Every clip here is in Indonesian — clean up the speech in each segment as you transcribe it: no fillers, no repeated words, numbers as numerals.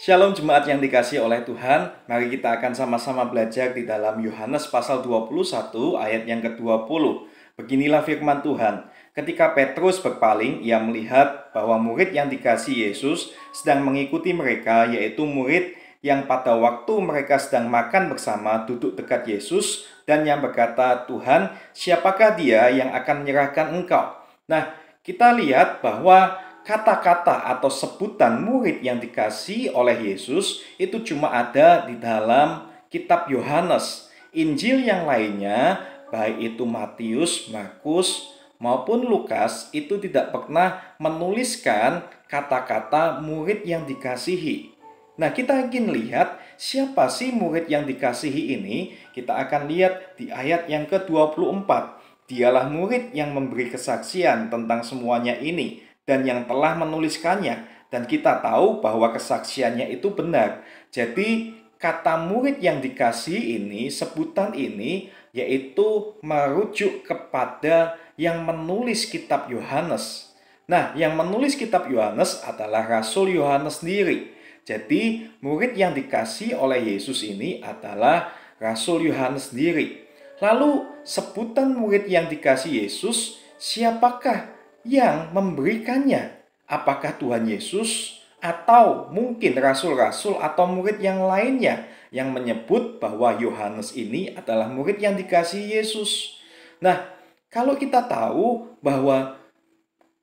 Shalom jemaat yang dikasihi oleh Tuhan. Mari kita akan sama-sama belajar di dalam Yohanes pasal 21 ayat yang ke-20. Beginilah firman Tuhan. Ketika Petrus berpaling, ia melihat bahwa murid yang dikasihi Yesus sedang mengikuti mereka, yaitu murid yang pada waktu mereka sedang makan bersama duduk dekat Yesus dan yang berkata, "Tuhan, siapakah dia yang akan menyerahkan Engkau?" Nah, kita lihat bahwa kata-kata atau sebutan murid yang dikasihi oleh Yesus itu cuma ada di dalam kitab Yohanes. Injil yang lainnya, baik itu Matius, Markus, maupun Lukas, itu tidak pernah menuliskan kata-kata murid yang dikasihi. Nah, kita ingin lihat siapa sih murid yang dikasihi ini. Kita akan lihat di ayat yang ke-24. Dialah murid yang memberi kesaksian tentang semuanya ini dan yang telah menuliskannya, dan kita tahu bahwa kesaksiannya itu benar. Jadi kata murid yang dikasihi ini, sebutan ini yaitu merujuk kepada yang menulis kitab Yohanes. Nah, yang menulis kitab Yohanes adalah Rasul Yohanes sendiri. Jadi murid yang dikasihi oleh Yesus ini adalah Rasul Yohanes sendiri. Lalu sebutan murid yang dikasihi Yesus, siapakah yang memberikannya? Apakah Tuhan Yesus atau mungkin rasul-rasul atau murid yang lainnya yang menyebut bahwa Yohanes ini adalah murid yang dikasihi Yesus? Nah, kalau kita tahu bahwa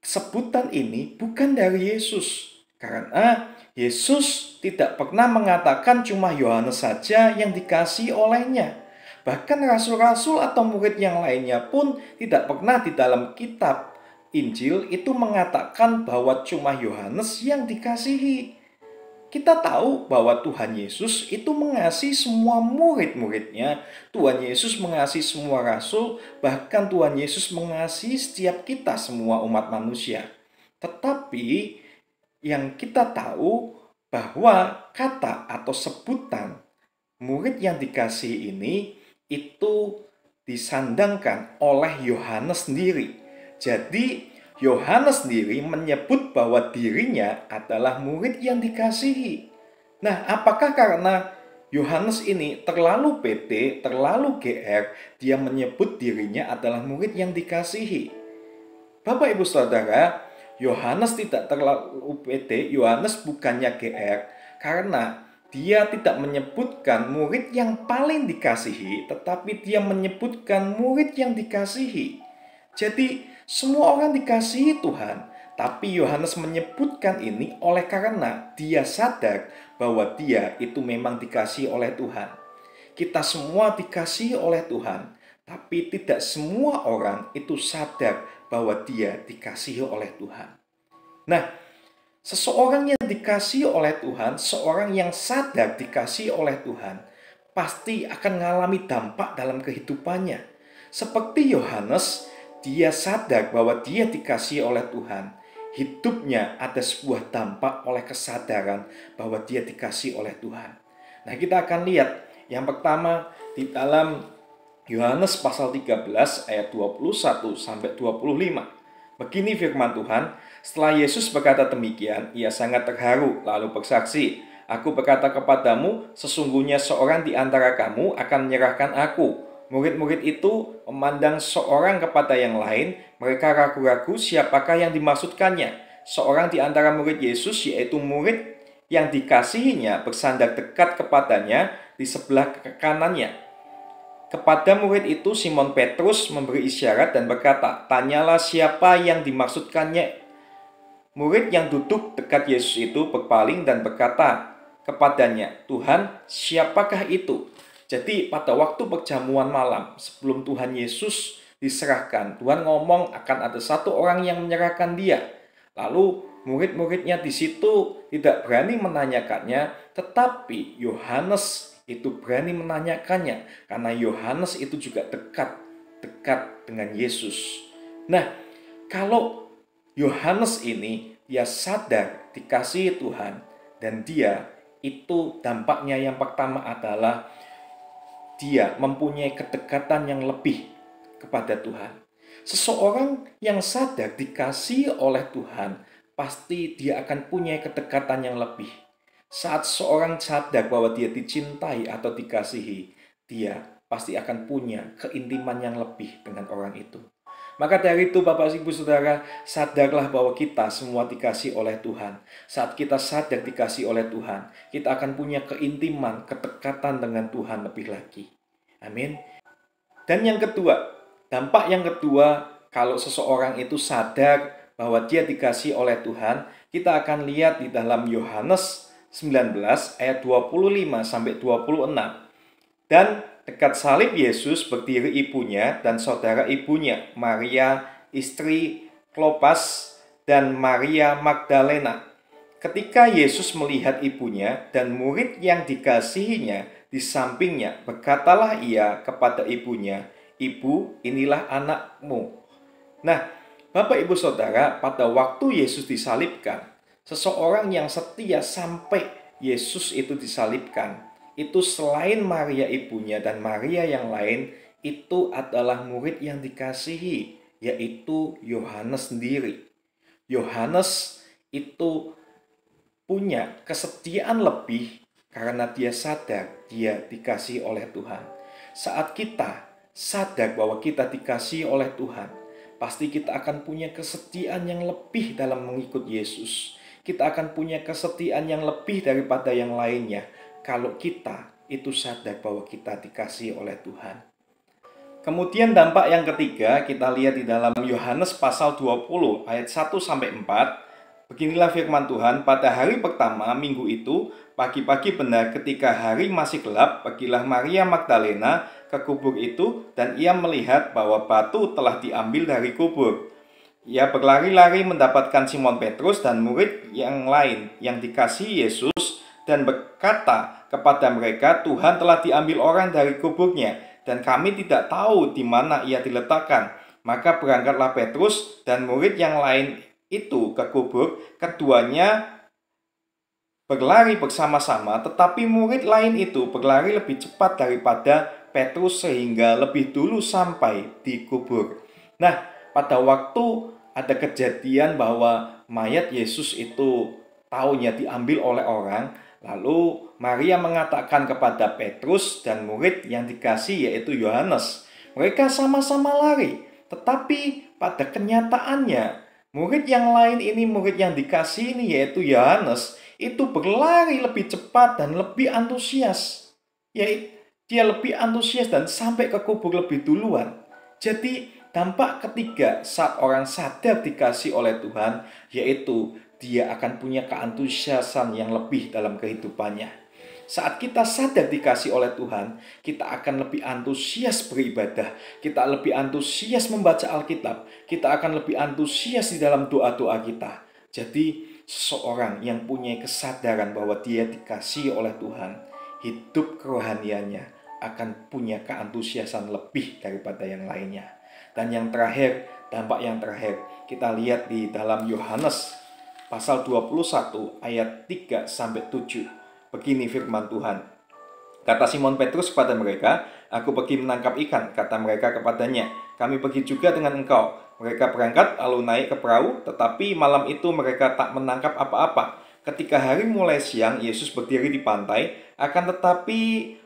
sebutan ini bukan dari Yesus, karena Yesus tidak pernah mengatakan cuma Yohanes saja yang dikasihi olehnya. Bahkan rasul-rasul atau murid yang lainnya pun tidak pernah di dalam kitab Injil itu mengatakan bahwa cuma Yohanes yang dikasihi. Kita tahu bahwa Tuhan Yesus itu mengasihi semua murid-muridnya. Tuhan Yesus mengasihi semua rasul, bahkan Tuhan Yesus mengasihi setiap kita semua umat manusia. Tetapi yang kita tahu bahwa kata atau sebutan murid yang dikasihi ini itu disandangkan oleh Yohanes sendiri. Jadi Yohanes sendiri menyebut bahwa dirinya adalah murid yang dikasihi. Nah, apakah karena Yohanes ini terlalu pede, terlalu GR, dia menyebut dirinya adalah murid yang dikasihi? Bapak Ibu Saudara, Yohanes tidak terlalu pede, Yohanes bukannya GR, karena dia tidak menyebutkan murid yang paling dikasihi, tetapi dia menyebutkan murid yang dikasihi. Jadi semua orang dikasihi Tuhan, tapi Yohanes menyebutkan ini oleh karena dia sadar bahwa dia itu memang dikasihi oleh Tuhan. Kita semua dikasihi oleh Tuhan, tapi tidak semua orang itu sadar bahwa dia dikasihi oleh Tuhan. Nah, seseorang yang dikasihi oleh Tuhan, seorang yang sadar dikasihi oleh Tuhan, pasti akan mengalami dampak dalam kehidupannya. Seperti Yohanes, dia sadar bahwa dia dikasihi oleh Tuhan. Hidupnya ada sebuah dampak oleh kesadaran bahwa dia dikasihi oleh Tuhan. Nah, kita akan lihat yang pertama di dalam Yohanes pasal 13 ayat 21 sampai 25. Begini firman Tuhan, setelah Yesus berkata demikian, ia sangat terharu lalu bersaksi, "Aku berkata kepadamu, sesungguhnya seorang di antara kamu akan menyerahkan aku." Murid-murid itu memandang seorang kepada yang lain, mereka ragu-ragu siapakah yang dimaksudkannya. Seorang di antara murid Yesus, yaitu murid yang dikasihinya, bersandar dekat kepadanya di sebelah kanannya. Kepada murid itu Simon Petrus memberi isyarat dan berkata, "Tanyalah siapa yang dimaksudkannya." Murid yang duduk dekat Yesus itu berpaling dan berkata kepadanya, "Tuhan, siapakah itu?" Jadi pada waktu perjamuan malam sebelum Tuhan Yesus diserahkan, Tuhan ngomong akan ada satu orang yang menyerahkan dia. Lalu murid-muridnya di situ tidak berani menanyakannya, tetapi Yohanes itu berani menanyakannya karena Yohanes itu juga dekat dengan Yesus. Nah, kalau Yohanes ini dia sadar dikasihi Tuhan dan dia itu dampaknya yang pertama adalah dia mempunyai kedekatan yang lebih kepada Tuhan. Seseorang yang sadar dikasihi oleh Tuhan, pasti dia akan punya kedekatan yang lebih. Saat seorang sadar bahwa dia dicintai atau dikasihi, dia pasti akan punya keintiman yang lebih dengan orang itu. Maka dari itu Bapak Ibu Saudara, sadarlah bahwa kita semua dikasih oleh Tuhan. Saat kita sadar dikasih oleh Tuhan, kita akan punya keintiman, kedekatan dengan Tuhan lebih lagi. Amin. Dan yang kedua, dampak yang kedua, kalau seseorang itu sadar bahwa dia dikasih oleh Tuhan, kita akan lihat di dalam Yohanes 19 ayat 25 sampai 26. Dan dekat salib Yesus berdiri ibunya dan saudara ibunya, Maria istri Klopas dan Maria Magdalena. Ketika Yesus melihat ibunya dan murid yang dikasihinya di sampingnya, berkatalah ia kepada ibunya, "Ibu, inilah anakmu." Nah, Bapak Ibu Saudara, pada waktu Yesus disalibkan, seseorang yang setia sampai Yesus itu disalibkan, itu selain Maria ibunya dan Maria yang lain, itu adalah murid yang dikasihi, yaitu Yohanes sendiri. Yohanes itu punya kesetiaan lebih karena dia sadar dia dikasihi oleh Tuhan. Saat kita sadar bahwa kita dikasihi oleh Tuhan, pasti kita akan punya kesetiaan yang lebih dalam mengikut Yesus. Kita akan punya kesetiaan yang lebih daripada yang lainnya kalau kita itu sadar bahwa kita dikasihi oleh Tuhan. Kemudian dampak yang ketiga kita lihat di dalam Yohanes pasal 20 ayat 1 sampai 4. Beginilah firman Tuhan, pada hari pertama minggu itu, pagi-pagi benar ketika hari masih gelap, pergilah Maria Magdalena ke kubur itu dan ia melihat bahwa batu telah diambil dari kubur. Ia berlari-lari mendapatkan Simon Petrus dan murid yang lain yang dikasihi Yesus dan berkata kepada mereka, "Tuhan telah diambil orang dari kuburnya dan kami tidak tahu di mana ia diletakkan." Maka berangkatlah Petrus dan murid yang lain itu ke kubur, keduanya berlari bersama-sama, tetapi murid lain itu berlari lebih cepat daripada Petrus sehingga lebih dulu sampai di kubur. Nah, pada waktu ada kejadian bahwa mayat Yesus itu taunya diambil oleh orang, lalu Maria mengatakan kepada Petrus dan murid yang dikasih yaitu Yohanes, mereka sama-sama lari, tetapi pada kenyataannya murid yang lain ini, murid yang dikasih ini yaitu Yohanes, itu berlari lebih cepat dan lebih antusias. Yaitu dia lebih antusias dan sampai ke kubur lebih duluan. Jadi dampak ketiga saat orang sadar dikasih oleh Tuhan, yaitu dia akan punya keantusiasan yang lebih dalam kehidupannya. Saat kita sadar dikasih oleh Tuhan, kita akan lebih antusias beribadah, kita lebih antusias membaca Alkitab, kita akan lebih antusias di dalam doa-doa kita. Jadi, seseorang yang punya kesadaran bahwa dia dikasih oleh Tuhan, hidup kerohaniannya akan punya keantusiasan lebih daripada yang lainnya. Dan yang terakhir, dampak yang terakhir, kita lihat di dalam Yohanes pasal 21 ayat 3 sampai 7. Begini firman Tuhan. Kata Simon Petrus kepada mereka, "Aku pergi menangkap ikan." Kata mereka kepadanya, "Kami pergi juga dengan engkau." Mereka berangkat lalu naik ke perahu, tetapi malam itu mereka tak menangkap apa-apa. Ketika hari mulai siang, Yesus berdiri di pantai, akan tetapi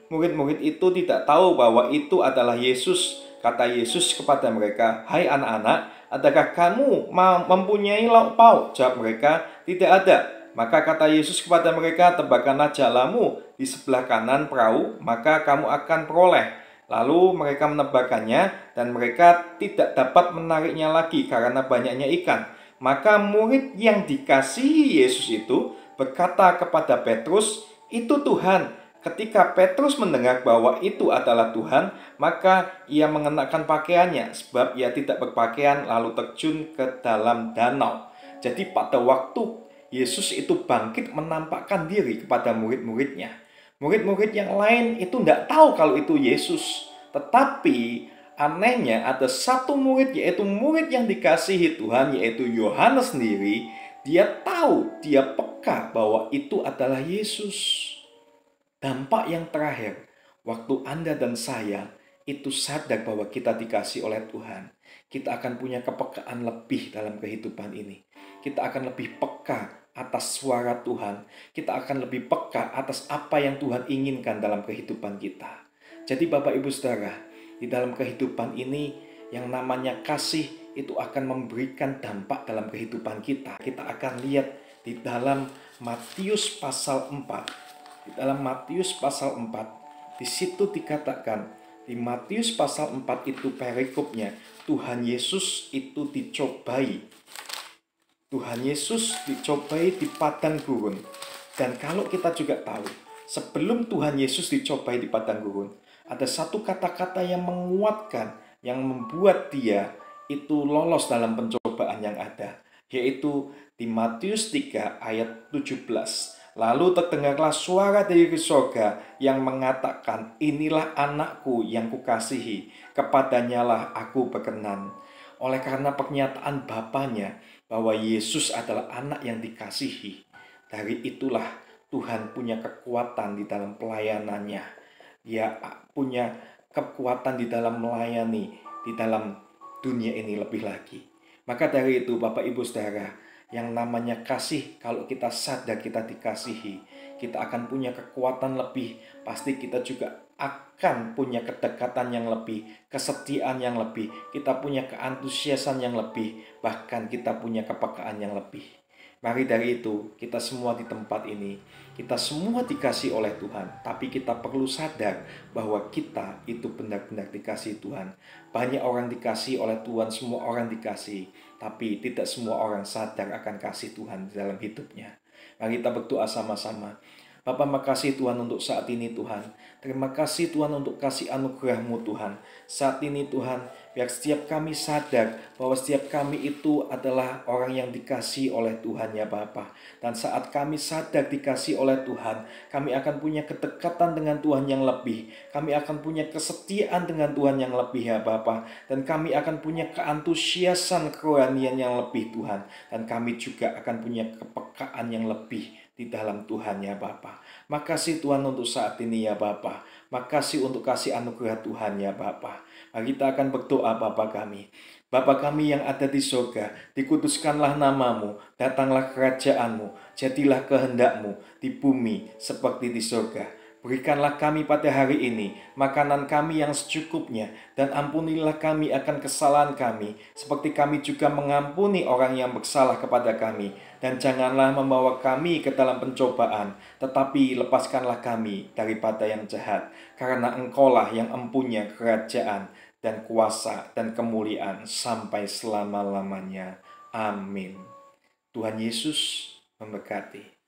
murid-murid itu tidak tahu bahwa itu adalah Yesus. Kata Yesus kepada mereka, "Hai anak-anak, adakah kamu mempunyai lauk pauk?" Jawab mereka, "Tidak ada." Maka kata Yesus kepada mereka, "Tebakanlah jalamu di sebelah kanan perahu, maka kamu akan peroleh." Lalu mereka menebakannya dan mereka tidak dapat menariknya lagi karena banyaknya ikan. Maka murid yang dikasihi Yesus itu berkata kepada Petrus, "Itu Tuhan." Ketika Petrus mendengar bahwa itu adalah Tuhan, maka ia mengenakan pakaiannya sebab ia tidak berpakaian lalu terjun ke dalam danau. Jadi pada waktu Yesus itu bangkit menampakkan diri kepada murid-muridnya. Murid-murid yang lain itu tidak tahu kalau itu Yesus. Tetapi anehnya ada satu murid, yaitu murid yang dikasihi Tuhan, yaitu Yohanes sendiri. Dia tahu, dia peka bahwa itu adalah Yesus. Dampak yang terakhir, waktu Anda dan saya itu sadar bahwa kita dikasih oleh Tuhan, kita akan punya kepekaan lebih dalam kehidupan ini. Kita akan lebih peka atas suara Tuhan, kita akan lebih peka atas apa yang Tuhan inginkan dalam kehidupan kita. Jadi Bapak Ibu Saudara, di dalam kehidupan ini yang namanya kasih itu akan memberikan dampak dalam kehidupan kita. Kita akan lihat di dalam Matius pasal 4. Di dalam Matius pasal 4, di situ dikatakan, di Matius pasal 4 itu perikopnya, Tuhan Yesus itu dicobai. Tuhan Yesus dicobai di padang gurun. Dan kalau kita juga tahu, sebelum Tuhan Yesus dicobai di padang gurun, ada satu kata-kata yang menguatkan, yang membuat dia itu lolos dalam pencobaan yang ada, yaitu di Matius 3 ayat 17. Lalu terdengarlah suara dari surga yang mengatakan, inilah anakku yang kukasihi, kepadanyalah aku berkenan. Oleh karena pernyataan Bapanya bahwa Yesus adalah anak yang dikasihi, dari itulah Tuhan punya kekuatan di dalam pelayanannya. Dia punya kekuatan di dalam melayani di dalam dunia ini lebih lagi. Maka dari itu Bapak Ibu Saudara, yang namanya kasih, kalau kita sadar kita dikasihi, kita akan punya kekuatan lebih. Pasti kita juga akan punya kedekatan yang lebih, kesetiaan yang lebih, kita punya keantusiasan yang lebih, bahkan kita punya kepekaan yang lebih. Mari dari itu, kita semua di tempat ini, kita semua dikasih oleh Tuhan, tapi kita perlu sadar bahwa kita itu benar-benar dikasih Tuhan. Banyak orang dikasih oleh Tuhan, semua orang dikasih, tapi tidak semua orang sadar akan kasih Tuhan dalam hidupnya. Mari kita berdoa sama-sama. Bapa, makasih Tuhan untuk saat ini Tuhan. Terima kasih Tuhan untuk kasih anugerah-Mu Tuhan. Saat ini Tuhan, biar setiap kami sadar bahwa setiap kami itu adalah orang yang dikasih oleh Tuhan ya Bapa. Dan saat kami sadar dikasih oleh Tuhan, kami akan punya kedekatan dengan Tuhan yang lebih. Kami akan punya kesetiaan dengan Tuhan yang lebih ya Bapa. Dan kami akan punya keantusiasan kerohanian yang lebih Tuhan. Dan kami juga akan punya kepekaan yang lebih di dalam Tuhan ya Bapa. Makasih Tuhan untuk saat ini ya Bapa. Makasih untuk kasih anugerah Tuhan ya Bapa. Mari kita akan berdoa Bapa kami. Bapa kami yang ada di surga, dikuduskanlah namamu, datanglah kerajaanmu, jadilah kehendakmu di bumi seperti di surga. Berikanlah kami pada hari ini makanan kami yang secukupnya, dan ampunilah kami akan kesalahan kami, seperti kami juga mengampuni orang yang bersalah kepada kami. Dan janganlah membawa kami ke dalam pencobaan, tetapi lepaskanlah kami daripada yang jahat. Karena Engkaulah yang empunya kerajaan dan kuasa dan kemuliaan sampai selama-lamanya. Amin. Tuhan Yesus memberkati.